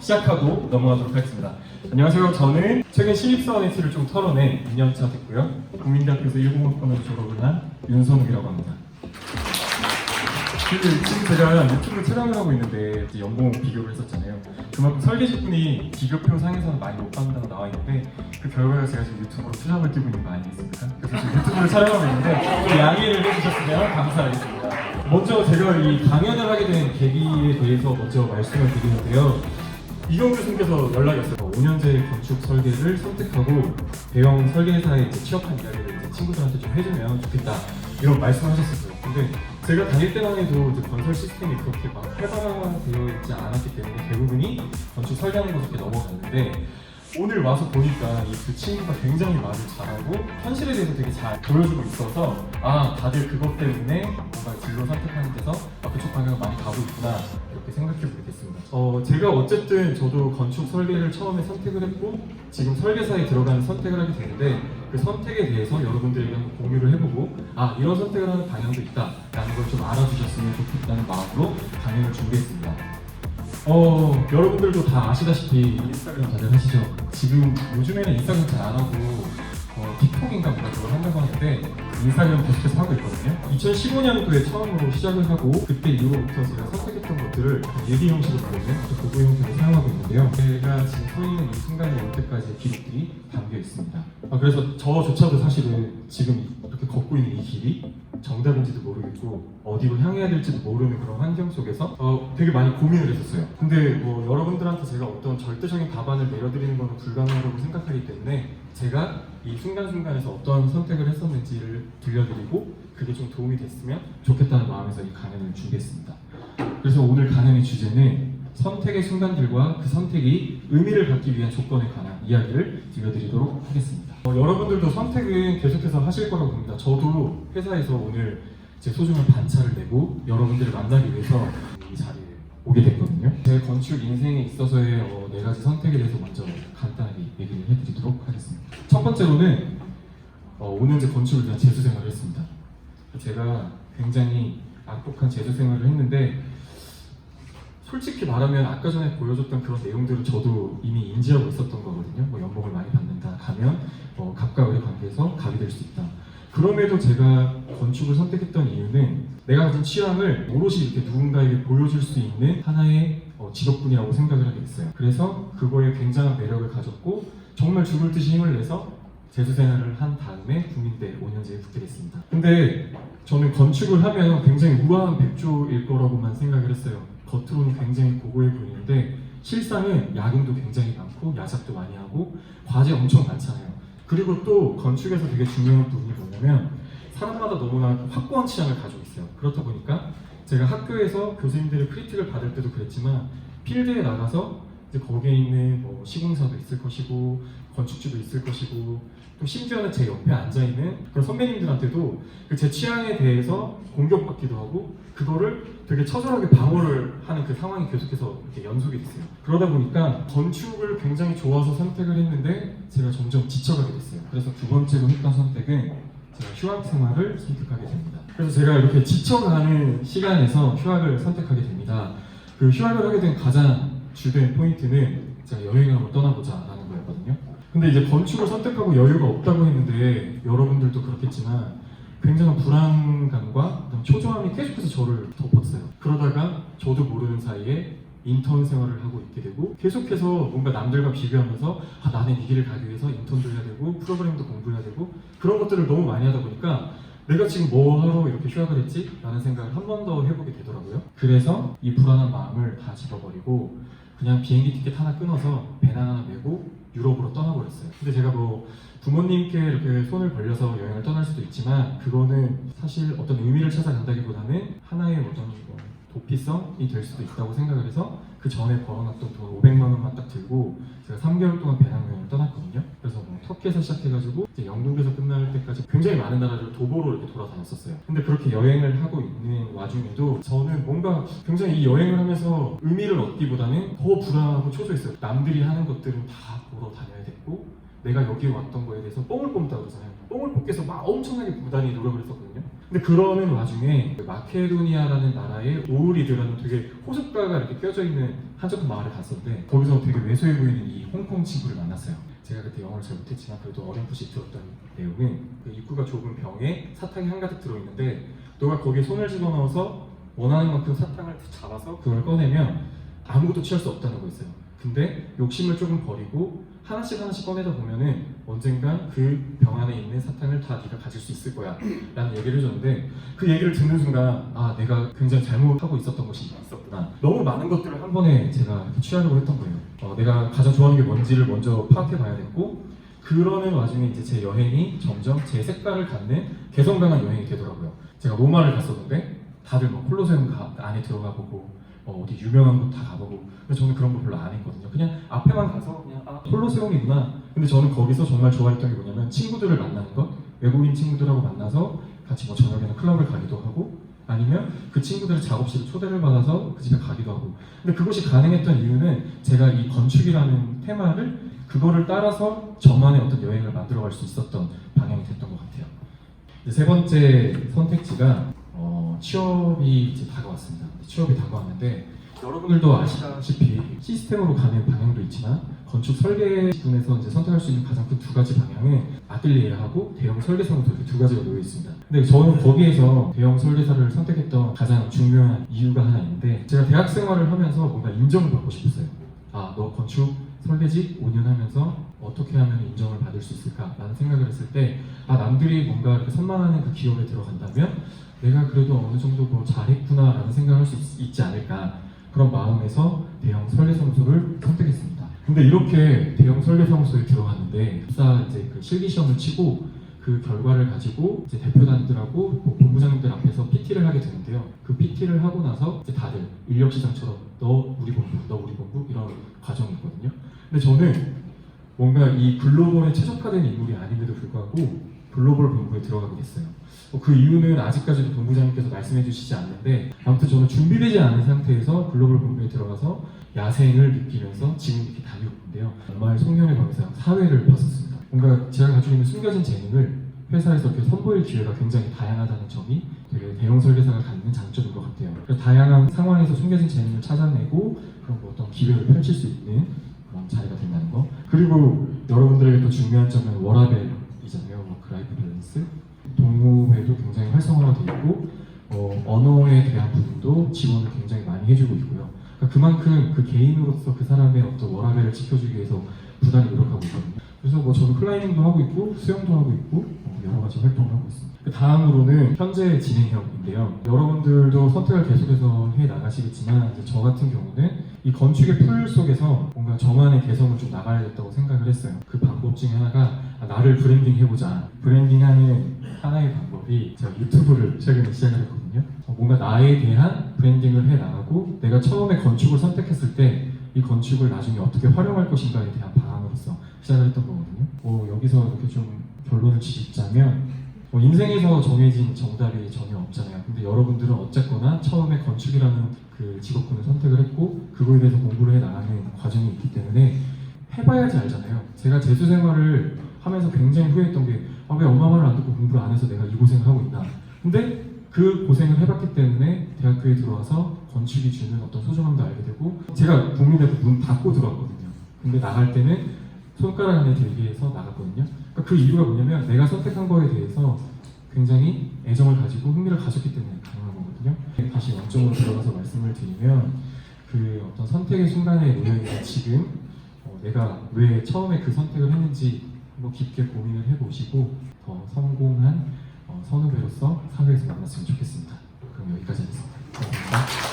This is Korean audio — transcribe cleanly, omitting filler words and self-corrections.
시작하고 넘어가도록 하겠습니다. 안녕하세요. 저는 최근 신입사원 X를 좀 털어낸 2년차 됐고요. 국민대학교에서 1공학번으로 졸업을 한 윤선욱이라고 합니다. 지금 제가 유튜브 촬영을 하고 있는데 연봉 비교를 했었잖아요. 그만큼 설계직분이 비교표 상에서는 많이 못 받는다고 나와 있는데 그 결과가 제가 지금 유튜브로 투잡을 뛰고 있는 거 아니겠습니까? 그래서 지금 유튜브를 촬영하고 있는데 좀 양해를 해주셨으면 감사하겠습니다. 먼저 제가 이 강연을 하게 된 계기에 대해서 먼저 말씀을 드리는데요. 이경규 교수님께서 연락이 왔어요. 5년제 건축 설계를 선택하고 대형 설계사에 취업한 이야기를 친구들한테 좀 해주면 좋겠다 이런 말씀하셨었어요. 근데 제가 다닐 때만 해도 건설 시스템이 그렇게 막 활발화되어 있지 않았기 때문에 대부분이 건축 설계하는 곳으로 넘어갔는데 오늘 와서 보니까 이 두 친구가 굉장히 말을 잘하고 현실에 대해서 되게 잘 보여주고 있어서 아 다들 그것 때문에 뭔가 진로 선택하는 데서 그쪽 방향을 많이 가고 있구나 이렇게 생각해 보게 됐습니다. 제가 어쨌든 저도 건축 설계를 처음에 선택을 했고 지금 설계사에 들어가는 선택을 하게 되는데 그 선택에 대해서 여러분들에게 한번 공유를 해보고 아 이런 선택을 하는 방향도 있다라는 걸 좀 알아주셨으면 좋겠다는 마음으로 강연을 준비했습니다. 여러분들도 다 아시다시피 인스타그램 다들 하시죠? 지금 요즘에는 인스타그램 잘 안 하고 틱톡인가 뭔가 그걸 한다고 하는데 인스타그램 계속해서 하고 있거든요. 2015년도에 처음으로 시작을 하고 그때 이후로부터 제가 선택했던 것들을 예비 형식으로 보이는 도구 형태로 사용하고 있는데요. 제가 지금 서 있는 이 순간에 올 때까지의 기록들이 담겨 있습니다. 그래서 저조차도 사실은 지금 이렇게 걷고 있는 이 길이 정답인지도 모르겠고 어디로 향해야 될지도 모르는 그런 환경 속에서 되게 많이 고민을 했었어요. 근데 여러분들한테 제가 어떤 절대적인 답안을 내려드리는 건 불가능하다고 생각하기 때문에 제가 이 순간순간에서 어떤 선택을 했었는지를 들려드리고 그게 좀 도움이 됐으면 좋겠다는 마음에서 이 강연을 준비했습니다. 그래서 오늘 강연의 주제는 선택의 순간들과 그 선택이 의미를 갖기 위한 조건에 관한 이야기를 들려드리도록 하겠습니다. 여러분들도 선택은 계속해서 하실 거라고 봅니다. 저도 회사에서 오늘 제 소중한 반차를 내고 여러분들을 만나기 위해서 이 자리에 오게 됐거든요. 제 건축 인생에 있어서의 4가지 선택에 대해서 먼저 간단하게 얘기를 해드리도록 하겠습니다. 첫 번째로는 5년제 건축을 위한 재수생활을 했습니다. 제가 굉장히 악독한 재수생활을 했는데 솔직히 말하면 아까 전에 보여줬던 그런 내용들은 저도 이미 인지하고 있었던 거거든요. 연봉을 많이 받는다, 가면 갑과 을의 관계에서 갑이 될 수 있다. 그럼에도 제가 건축을 선택했던 이유는 내가 가진 취향을 오롯이 이렇게 누군가에게 보여줄 수 있는 하나의 직업군이라고 생각을 하게 됐어요. 그래서 그거에 굉장한 매력을 가졌고 정말 죽을 듯이 힘을 내서 재수생활을 한 다음에 국민대 5년제에 붙게 됐습니다. 근데 저는 건축을 하면 굉장히 우아한 백조일 거라고만 생각을 했어요. 겉으로는 굉장히 고고해 보이는데 실상은 야근도 굉장히 많고 야작도 많이 하고 과제 엄청 많잖아요. 그리고 또 건축에서 되게 중요한 부분이 뭐냐면 사람마다 너무나 확고한 취향을 가지고 있어요. 그렇다 보니까 제가 학교에서 교수님들의 크리틱을 받을 때도 그랬지만 필드에 나가서 이제 거기에 있는 시공사도 있을 것이고 건축주도 있을 것이고 또 심지어는 제 옆에 앉아있는 그런 선배님들한테도 제 취향에 대해서 공격받기도 하고 그거를 되게 처절하게 방어를 하는 그 상황이 계속해서 이렇게 연속이 됐어요. 그러다 보니까 건축을 굉장히 좋아서 선택을 했는데 제가 점점 지쳐가게 됐어요. 그래서 두 번째로 했던 선택은 제가 휴학 생활을 선택하게 됩니다. 그래서 제가 이렇게 지쳐가는 시간에서 휴학을 선택하게 됩니다. 그 휴학을 하게 된 가장 주된 포인트는 제가 여행을 한번 떠나보자라는 거였거든요. 근데 이제 건축을 선택하고 여유가 없다고 했는데 여러분들도 그렇겠지만 굉장한 불안감과 초조함이 계속해서 저를 덮었어요. 그러다가 저도 모르는 사이에 인턴 생활을 하고 있게 되고 계속해서 뭔가 남들과 비교하면서 나는 이 길을 가기 위해서 인턴도 해야 되고 프로그램도 공부해야 되고 그런 것들을 너무 많이 하다 보니까 내가 지금 뭐 하러 이렇게 휴학을 했지? 라는 생각을 한 번 더 해보게 되더라고요. 그래서 이 불안한 마음을 다 집어버리고 그냥 비행기 티켓 하나 끊어서 배낭 하나 메고 유럽으로 떠나버렸어요. 근데 제가 부모님께 이렇게 손을 벌려서 여행을 떠날 수도 있지만 그거는 사실 어떤 의미를 찾아간다기보다는 하나의 어떤 도피성이 될 수도 있다고 생각을 해서 그 전에 벌어놨던 돈 500만 원만 딱 들고 제가 3개월 동안 배낭여행을 떠났거든요. 그래서 터키에서 시작해가지고 이제 영국에서 끝날 때까지 굉장히 많은 나라를 도보로 이렇게 돌아다녔었어요. 근데 그렇게 여행을 하고 있는 와중에도 저는 뭔가 굉장히 이 여행을 하면서 의미를 얻기보다는 더 불안하고 초조했어요. 남들이 하는 것들은 다 보러 다녀야 됐고 내가 여기 왔던 거에 대해서 뽕을 뽑는다고 그러잖아요. 뽕을 뽑기 위해서 막 엄청나게 부단히 노력을 했었거든요. 근데 그러는 와중에 마케도니아라는 나라의 오우리드라는 되게 호숫가가 이렇게 껴져 있는 한적한 마을에 갔었는데 거기서 되게 왜소해 보이는 이 홍콩 친구를 만났어요. 제가 그때 영어를 잘 못했지만 그래도 어렴풋이 들었던 내용은 그 입구가 좁은 병에 사탕이 한가득 들어있는데 너가 거기에 손을 집어넣어서 원하는 만큼 사탕을 잡아서 그걸 꺼내면 아무것도 취할 수 없다는 거였어요. 근데 욕심을 조금 버리고 하나씩 꺼내다 보면은 언젠간 그 병 안에 있는 사탕을 다 네가 가질 수 있을 거야 라는 얘기를 해줬는데 그 얘기를 듣는 순간 아 내가 굉장히 잘못하고 있었던 것이 있었구나. 너무 많은 것들을 한 번에 제가 취하려고 했던 거예요. 내가 가장 좋아하는 게 뭔지를 먼저 파악해 봐야 됐고 그러는 와중에 이제 제 여행이 점점 제 색깔을 갖는 개성 강한 여행이 되더라고요. 제가 로마를 갔었는데 다들 뭐 콜로세움 안에 들어가 보고 어디 유명한 곳 다 가보고 근데 저는 그런 거 별로 안 했거든요. 그냥 앞에만 가서 그냥 콜로세움이구나. 근데 저는 거기서 정말 좋아했던 게 뭐냐면 친구들을 만나는 것, 외국인 친구들하고 만나서 같이 뭐 저녁에는 클럽을 가기도 하고 아니면 그 친구들의 작업실에 초대를 받아서 그 집에 가기도 하고 근데 그것이 가능했던 이유는 제가 이 건축이라는 테마를 그거를 따라서 저만의 어떤 여행을 만들어갈 수 있었던 방향이 됐던 것 같아요. 이제 세 번째 선택지가 취업이 이제 다가왔습니다. 취업이 다가왔는데 여러분들도 아시다시피 시스템으로 가는 방향도 있지만 건축 설계군에서 이제 선택할 수 있는 가장 큰 두 가지 방향은 아뜰리에하고 대형 설계사무소 이렇게 두 가지가 놓여 있습니다. 근데 저는 거기에서 대형 설계사를 선택했던 가장 중요한 이유가 하나 있는데 제가 대학 생활을 하면서 뭔가 인정을 받고 싶었어요. 너 건축 설계직 5년 하면서 어떻게 하면 인정을 받을 수 있을까라는 생각을 했을 때 남들이 뭔가 이렇게 선망하는 그 기업에 들어간다면 내가 그래도 어느 정도 뭐 잘했구나라는 생각을 할 수 있지 않을까 그런 마음에서 대형 설계사무소를 선택했습니다. 근데 이렇게 대형 설계사무소에 들어갔는데 이제 그 실기 시험을 치고 그 결과를 가지고 이제 대표단들하고 뭐 본부장님들 앞에서 PT를 하게 되는데요. 그 PT를 하고 나서 이제 다들 인력시장처럼 너 우리 본부 이런 과정이 있거든요. 근데 저는 뭔가 이 글로벌에 최적화된 인물이 아님에도 불구하고 글로벌 본부에 들어가게 됐어요. 그 이유는 아직까지도 본부장님께서 말씀해 주시지 않는데 아무튼 저는 준비되지 않은 상태에서 글로벌 본부에 들어가서 야생을 느끼면서 지금 이렇게 다니고 있는데요. 정말 송년회 방에서 사회를 봤었습니다. 뭔가 제가 가지고 있는 숨겨진 재능을 회사에서 이렇게 선보일 기회가 굉장히 다양하다는 점이 되게 대형 설계사가 갖는 장점인 것 같아요. 다양한 상황에서 숨겨진 재능을 찾아내고 그런 어떤 기회를 펼칠 수 있는 그런 자리가 된다는 거. 그리고 여러분들에게 또 중요한 점은 워라벨이잖아요. 라이프 밸런스. 동호회도 굉장히 활성화되어 있고 언어에 대한 부분도 지원을 굉장히 많이 해주고 있고요. 그러니까 그만큼 그 개인으로서 그 사람의 어떤 워라밸을 지켜주기 위해서 부단히 노력하고 있거든요. 그래서 뭐 저는 클라이밍도 하고 있고 수영도 하고 있고 여러 가지 활동을 하고 있습니다. 그 다음으로는 현재 진행형인데요. 여러분들도 선택을 계속해서 해 나가시겠지만 이제 저 같은 경우는 이 건축의 풀 속에서 뭔가 저만의 개성을 좀 나가야겠다고 생각을 했어요. 그 방법 중에 하나가 나를 브랜딩 해보자. 브랜딩하는 하나의 방법이 제가 유튜브를 최근에 시작을 했거든요. 뭔가 나에 대한 브랜딩을 해 나가고 내가 처음에 건축을 선택했을 때 이 건축을 나중에 어떻게 활용할 것인가에 대한 방안으로서 시작을 했던 거거든요. 여기서 이렇게 좀 결론을 짓자면 인생에서 정해진 정답이 전혀 없잖아요. 근데 여러분들은 어쨌거나 처음에 건축이라는 그 직업군을 선택을 했고 그거에 대해서 공부를 해 나가는 과정이 있기 때문에 해봐야지 알잖아요. 제가 재수 생활을 하면서 굉장히 후회했던 게 왜 엄마 말을 안 듣고 공부를 안 해서 내가 이 고생을 하고 있나. 근데 그 고생을 해봤기 때문에 대학교에 들어와서 건축이 주는 어떤 소중함도 알게 되고 제가 국민대도 문 닫고 들어왔거든요. 근데 나갈 때는 손가락 안에 들기 해서 나갔거든요. 그러니까 그 이유가 뭐냐면 내가 선택한 거에 대해서 굉장히 애정을 가지고 흥미를 가졌기 때문에 가능한 거거든요. 다시 원점으로 들어가서 말씀을 드리면 그 어떤 선택의 순간에 놓여있는 지금 내가 왜 처음에 그 선택을 했는지 한번 깊게 고민을 해보시고 더 성공한 선후배로서 사회에서 만났으면 좋겠습니다. 그럼 여기까지 하겠습니다. 감사합니다.